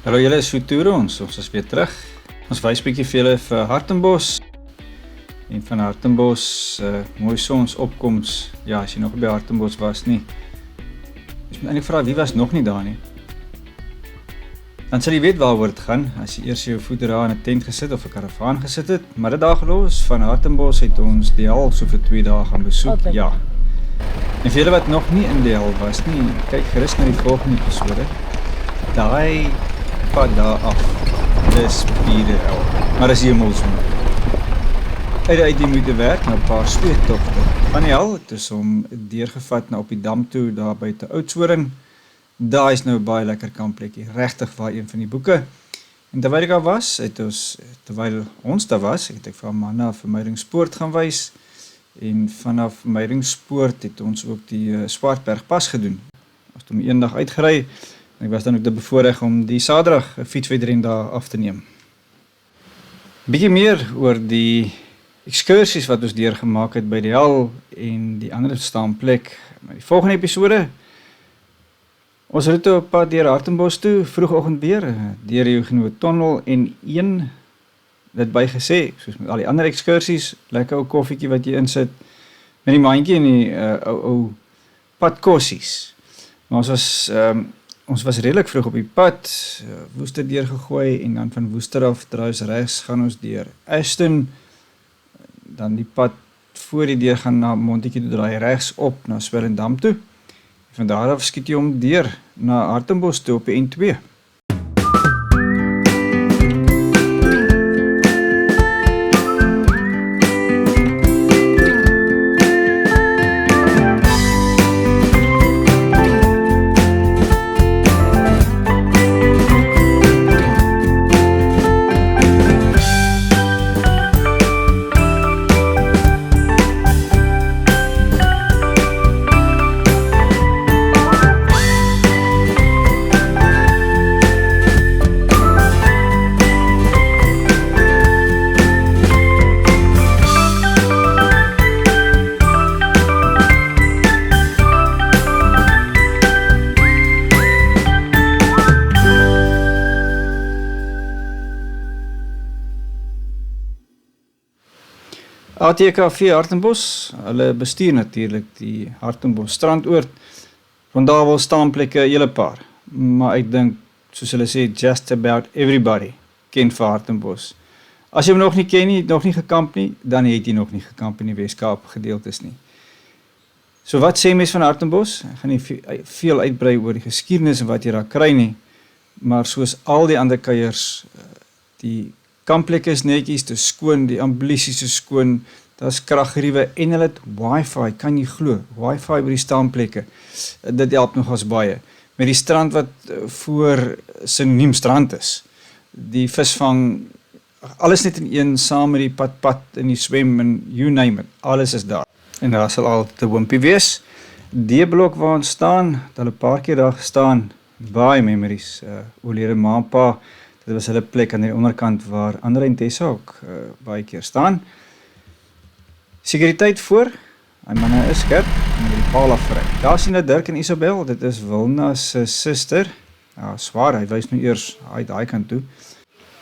Hallo julle, is Futuro, ons is weer terug. Ons wys bietjie vir julle vir Hartenbos. En van Hartenbos, mooi sonsopkoms. Ja, as jy nog by Hartenbos was nie. Jy moet eintlik vra, wie was nog nie daar nie? Dan sal jy weet waaroor dit gaan, as jy eers jou voete daar in 'n tent gesit of 'n karavaan gesit het. Maar dit daar gelos, van Hartenbos het ons die hal so vir 2 dae gaan besoek. Ja. En vir julle wat nog nie in die hal was nie, kyk gerus na die volgende episode. Daai pad daar af, dis biere hel, maar dis hemelsmooi. Uit die moeite werk na 'n paar speurtogte. Van die hel het ons hom deurgevat na op die dam toe, daar buite Oudtshoorn. Daar is nou 'n baie lekker kampplekkie, regtig waar een van die boeke. En terwyl ek daar was, terwyl ons daar was, het ek vir Amanda Vermydingspoort gaan wys. En vanaf Vermydingspoort het ons ook die Swartbergpas gedoen. Ons het hom eendag uitgery. Ek was dan ook te bevoorreg om die Saterdag 'n fietswedren daar af te neem. Bietjie meer oor die ekskursies wat ons deurgemaak het by die hal en die ander staanplek. Maar die volgende episode, ons rit op pad deur Hartenbos toe, vroegoggend weer, deur die Huguenot Tunnel en een, dit bygesê, soos met al die ander ekskursies, lekker ou koffietjie wat jy insit, met die mandjie en die ou padkossies. Maar ons was redelik vroeg op die pad, Woester deurgegooi en dan van Woester af draais regs gaan ons deur Ashton, dan die pad voor die deur gaan na Montetjie toe, draai regs op na Swellendam toe. Van daar af skiet jy hom deur na Hartenbos toe op die N2. ATKV Hartenbos, hulle bestuur natuurlik die Hartenbos strandoord. Van daar wel staanplekke 'n hele paar, maar ek dink, soos hulle sê, just about everybody ken vir Hartenbos. As jy hom nog nie ken nie, nog nie gekamp nie, dan het jy nog nie gekamp in die Weskaap gedeeltes nie. So wat sê mens van Hartenbos? Ek gaan nie veel uitbrei oor die geskiedenis en wat jy daar kry nie, maar soos al die ander kuiers, die kampplek is netjies, dit is skoon, die ambulissies is skoon, daar is kraggeriewe en hulle het wifi, kan jy glo, wifi by die staanplekke, dit help nog as baie. Met die strand wat voor synoniem strand is, die visvang, alles net in een, saam met die pad en die swem en you name it, alles is daar. En daar sal altyd 'n wimpie wees. Die blok waar ons staan, het al 'n paar keer daar gestaan, baie memories, oorlede ma en pa. Dit was hulle plek aan die onderkant waar Andre en Tessa ook baie keer staan. Sekuriteit voor, hy manne is skerp, en die paal afvry. Daar sien hulle Dirk en Isabel, dit is Wilna se suster. Ja, swaar, hy wys nou eers uit daai kant toe.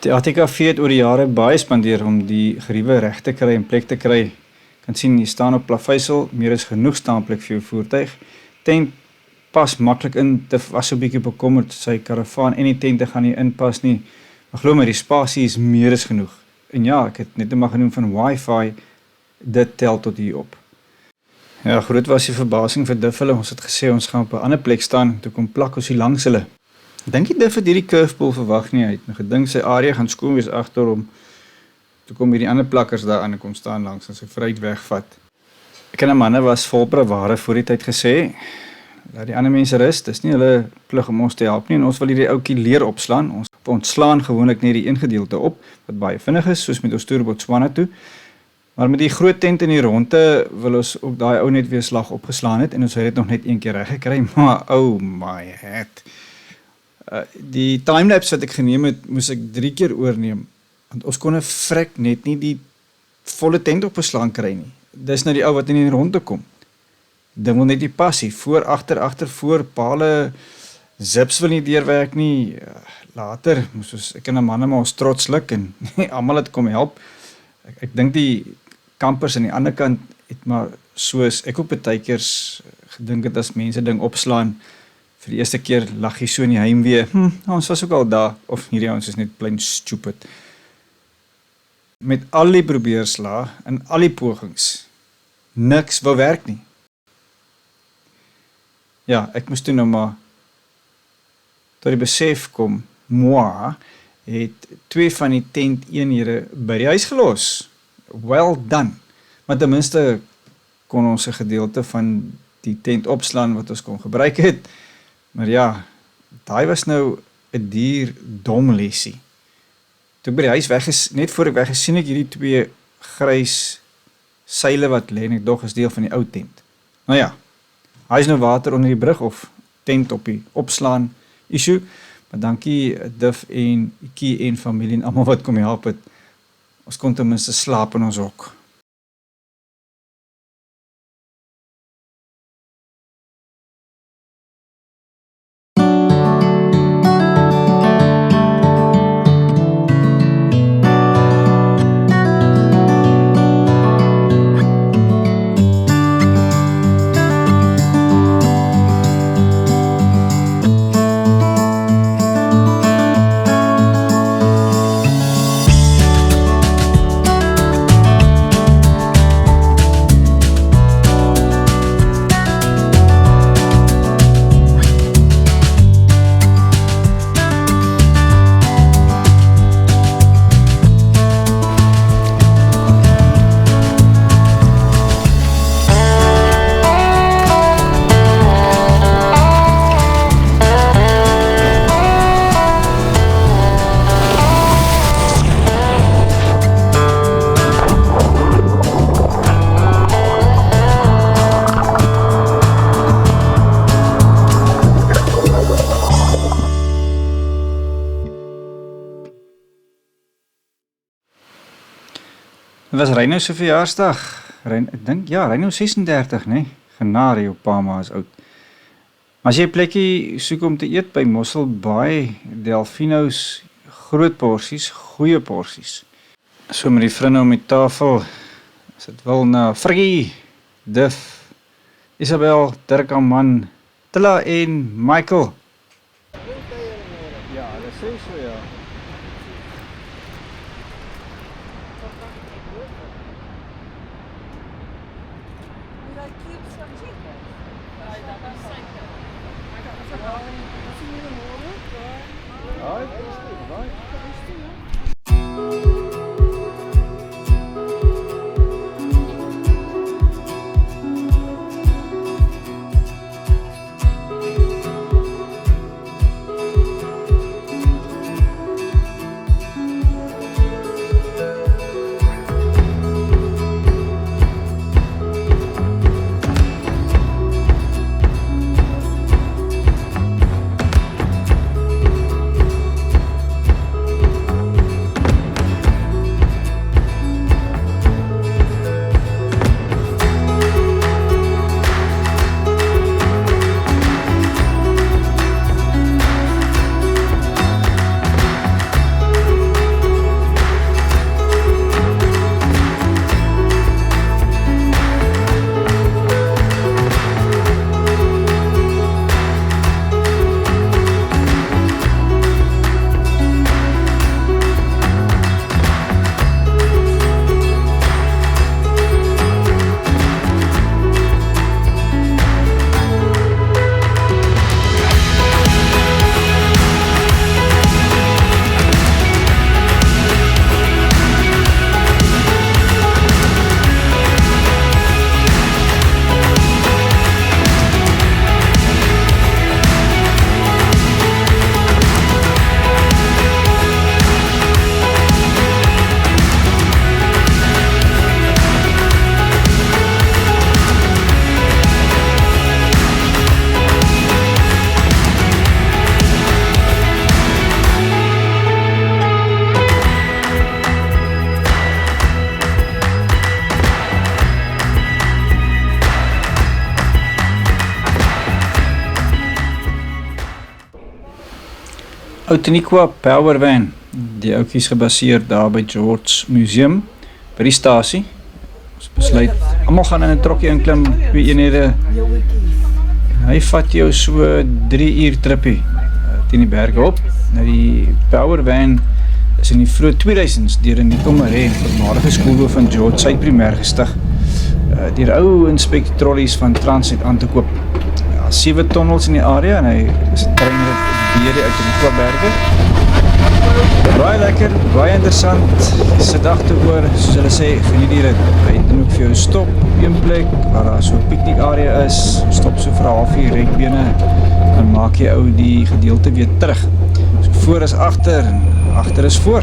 Die ATKV het oor die jare baie spandeer om die geriewe reg te kry en plek te kry. Kan sien, hier staan op plaveisel, meer is genoeg staanplek vir jou voertuig. Tent pas maklik in, te was so 'n bietjie bekommerd, sy karavaan en die tente gaan nie inpas nie, maar glo my, die spasie is meer as genoeg. En ja, ek het net maar genoem van wifi, dit tel tot hier op. Ja, groot was die verbasing vir Diff hulle, ons het gesê ons gaan op 'n ander plek staan, toe kom plak ons hier langs hulle. Ek dink die Diff het hierdie curveball verwag nie, hy het gedink sy area gaan skoon wees agter hom, toe kom hierdie ander plakkers daar aan en kom staan langs en sy vryheid wegvat. Ek en 'n manne was vol bravade voor die tyd gesê, laat die ander mense rus, dis nie hulle plig om ons te help nie, en ons wil hierdie ouetjie leer opslaan, ons ontslaan gewoonlik net die een gedeelte op, wat baie vinnig is, soos met ons toer Botswana toe, maar met die groot tent in die ronde, wil ons ook daai ou net weer slag opgeslaan het, en ons het dit nog net een keer reg gekry, maar oh my head. Die timelapse wat ek geneem het, moes ek 3 keer oorneem, want ons kon 'n vrek net nie die volle tent opgeslaan kry nie, dis nou die ou wat in die ronde kom. Ding wil net die passie, voor, agter, voor, pale, Zips wil nie deurwerk nie. Later moes ons, ek en 'n man maar ons trots luk en almal het kom help. Ek dink die kampers aan die ander kant het maar soos ek ook baie keer gedink het as mense ding opslaan. Vir die eerste keer lag jy so in die heimwee. Ons was ook al daar, of hierdie ons is net plain stupid. Met al die probeerslae en al die pogings, niks wou werk nie. Ja, ek moes toe nou maar tot die besef kom, moi het 2 van die tent eenhede by die huis gelos. Well done. Maar ten minste kon ons 'n gedeelte van die tent opslaan wat ons kon gebruik het. Maar ja, daai was nou 'n duur dom lesie. Toe ek by die huis net voor ek weggesien ek hierdie 2 grys seile wat lê en ek dog is deel van die ou tent. Nou ja, hy is nou water onder die brug of tent op die opslaan issue, maar dankie Duff en Ikie en familie en almal wat kom help het. Ons kon ten minste slaap in ons hok. Dit was Reino se verjaarsdag. Ek dink ja, Reino 36, né? Genade, jou pa ma is oud. Maar as jy 'n plekkie soek om te eet by Mossel Bay, Delfino's, groot porsies, goeie porsies. So met die vriende om die tafel, as dit wil na Friggie, Duff, Isabel, Dirk Amman, Tilla en Michael. Ja, dat sê so ja. Outeniqua Powervan, die ouetjies gebaseer daar by George Museum, by die stasie. Ons besluit, almal gaan in 'n trokkie inklim, 2 eenhede. Hy vat jou so 3 uur trippie teen die berge op. Nou die Powervan is in die vroeë 2000s deur Nico Maree, voormalige skoolhoof van George, sy primêr gestig, deur ou inspektrollies van Transnet aan te koop. 7 tunnels in die area en hy is 'n trein deur die Outeniqua berge. Baie lekker, baie interessant, sit agteroor, soos hulle sê, geniet die rit. Hy doen ook vir jou stop op een plek, waar daar so 'n piknik area is, stop so vir 'n halfuur, rekbene, dan maak jy ou die gedeelte weer terug. So voor is agter, en agter is voor.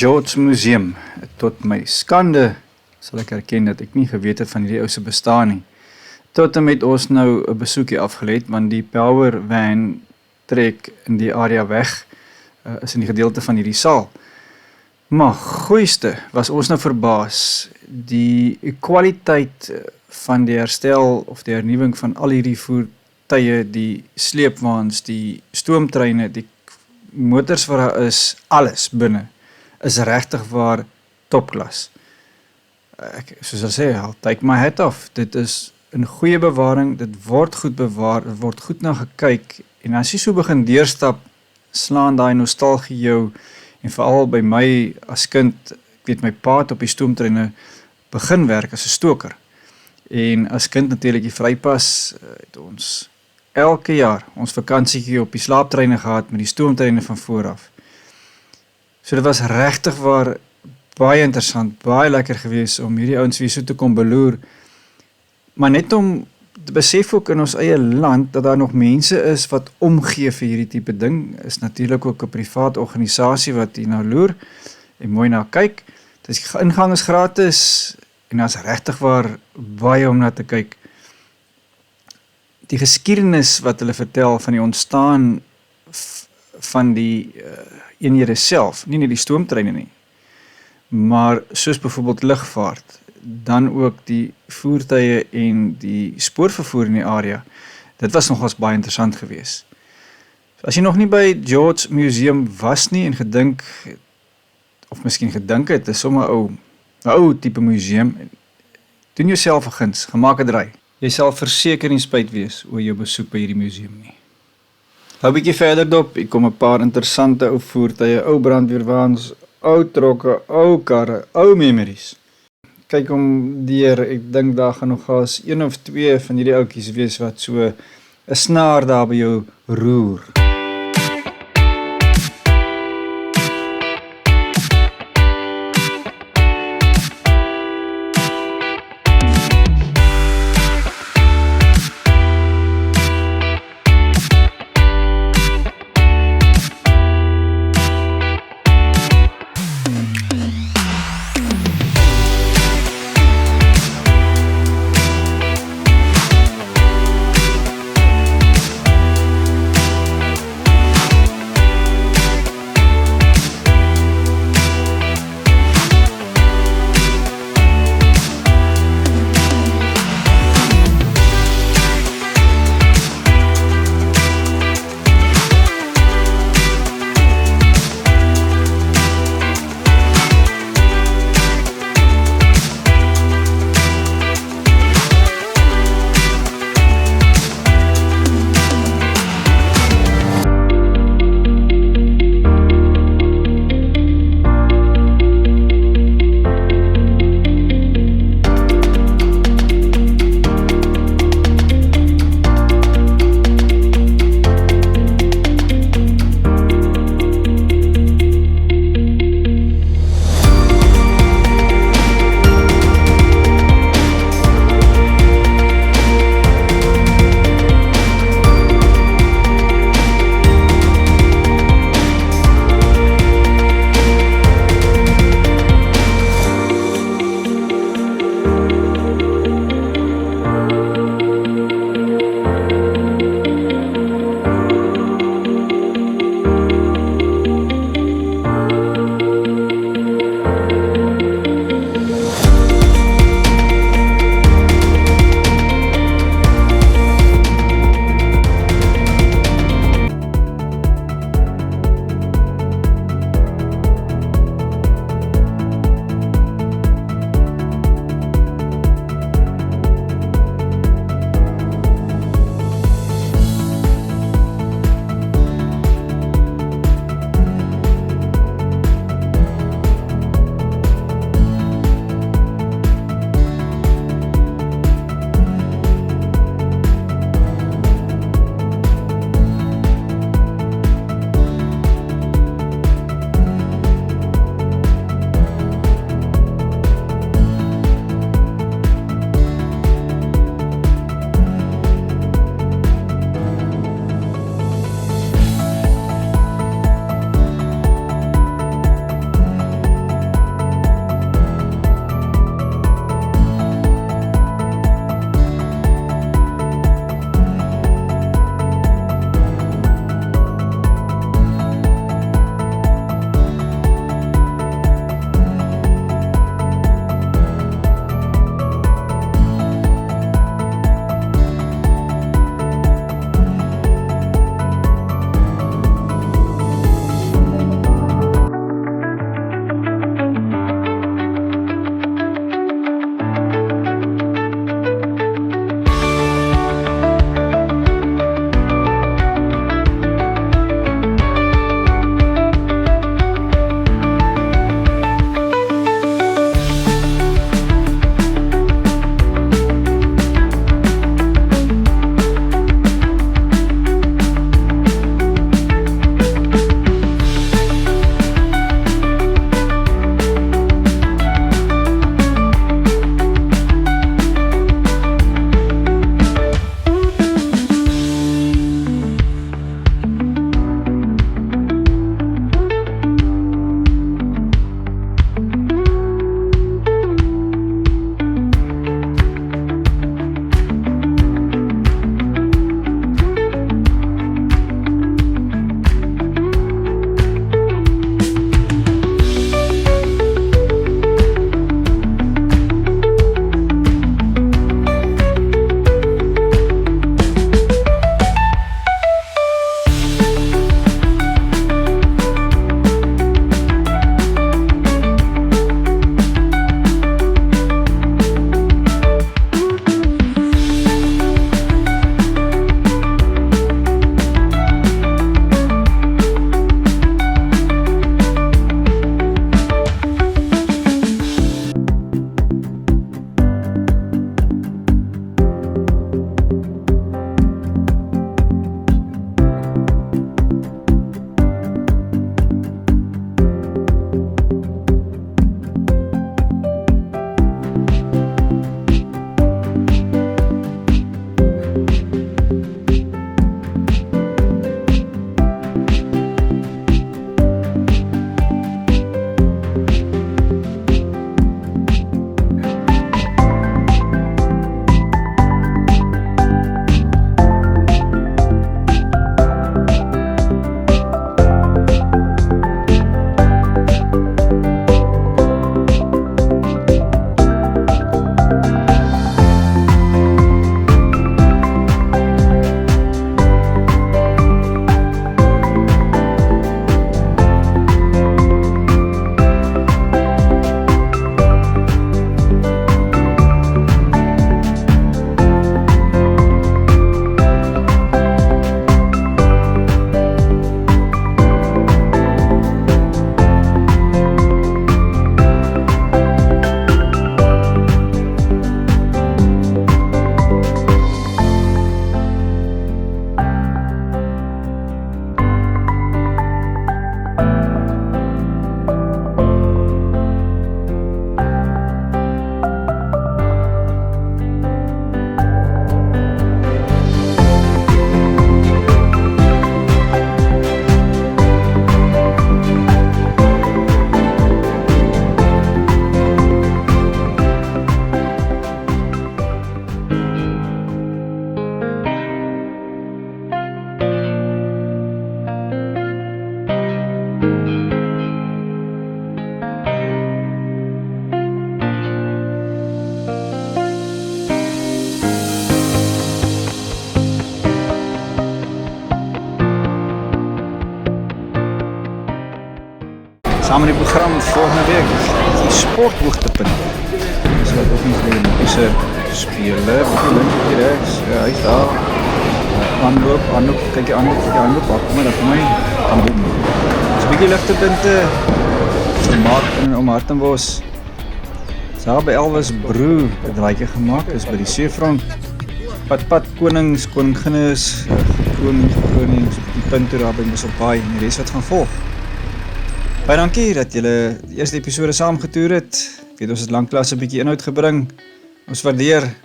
George Museum. Tot my skande sal ek erken dat ek nie geweet het van hierdie ou se bestaan nie. Tot en met ons nou 'n besoekie afgelê, want die Powervan trek in die area weg, is in die gedeelte van hierdie saal. Maar gooiste was ons nou verbaas, die kwaliteit van die herstel of die hernuwing van al hierdie voertuie, die sleepwaens, die stoomtreine, die motors wat daar is, alles binne, is regtig waar topklas. Soos ek sê, I'll take my hat off. Dit is in goeie bewaring, dit word goed bewaar, dit word goed na gekyk, en as jy so begin deurstap, slaan daai nostalgie jou, en veral by my as kind, ek weet my pa het op die stoomtreine begin werk as 'n stoker, en as kind natuurlik die vrypas, het ons elke jaar ons vakansietjie op die slaaptreine gehad met die stoomtreine van vooraf. So dit was regtig waar baie interessant, baie lekker gewees om hierdie ouens weer so te kom beloer, maar net om te besef ook in ons eie land, dat daar nog mense is wat omgee vir hierdie tipe ding, is natuurlik ook 'n privaat organisasie wat hier nou loer, en mooi na kyk, Die ingang is gratis en daar's regtig waar baie om na te kyk. Die geskiedenis wat hulle vertel van die ontstaan van die eenhede self, nie net die stoomtreine nie, maar soos byvoorbeeld lugvaart, dan ook die voertuie en die spoorvervoer in die area, dit was nogals baie interessant geweest. So as jy nog nie by George Museum was nie en gedink, of miskien gedink het, is sommer 'n ou tipe museum, doen jouself 'n guns, gemaak 'n draai. Jy sal verseker nie spyt wees oor jou besoek by hierdie museum nie. Hou bietjie verder dop, ek kom 'n paar interessante ou voertuie, ou brandweerwaans, ou trokke, ou karre, ou memories. Kyk om deur, ek dink daar gaan nogals 1 of 2 van hierdie ouetjies wees wat so 'n snaar daar by jou roer. saam met die program volgende week die sporthoogtepunt. Dis wat ook nie die Olympiese spele, bietjie regs, ja, hy is daar. Aanloop, kyk jy aanloop, maar dan kom hy aan boem. So 'n bietjie ligtepunte vir Mark in en om Hartenbos. Daar by Elvis Broe, 'n draaitjie gemaak is by die seefront. Pad konings, koninginnes, konings, die punte daar by Mosselbaai en die res wat gaan volg. Baie dankie dat julle die eerste episode saamgetoer het. Ek weet ons het lanklaas 'n bietjie inhoud gebring. Ons waardeer.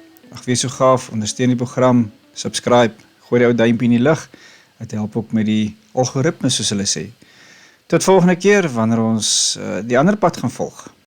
Wees so gaaf, ondersteun die program, subscribe, gooi die ou duimpie in die lug. Dit help ook met die algoritmes soos hulle sê. Tot volgende keer wanneer ons die ander pad gaan volg.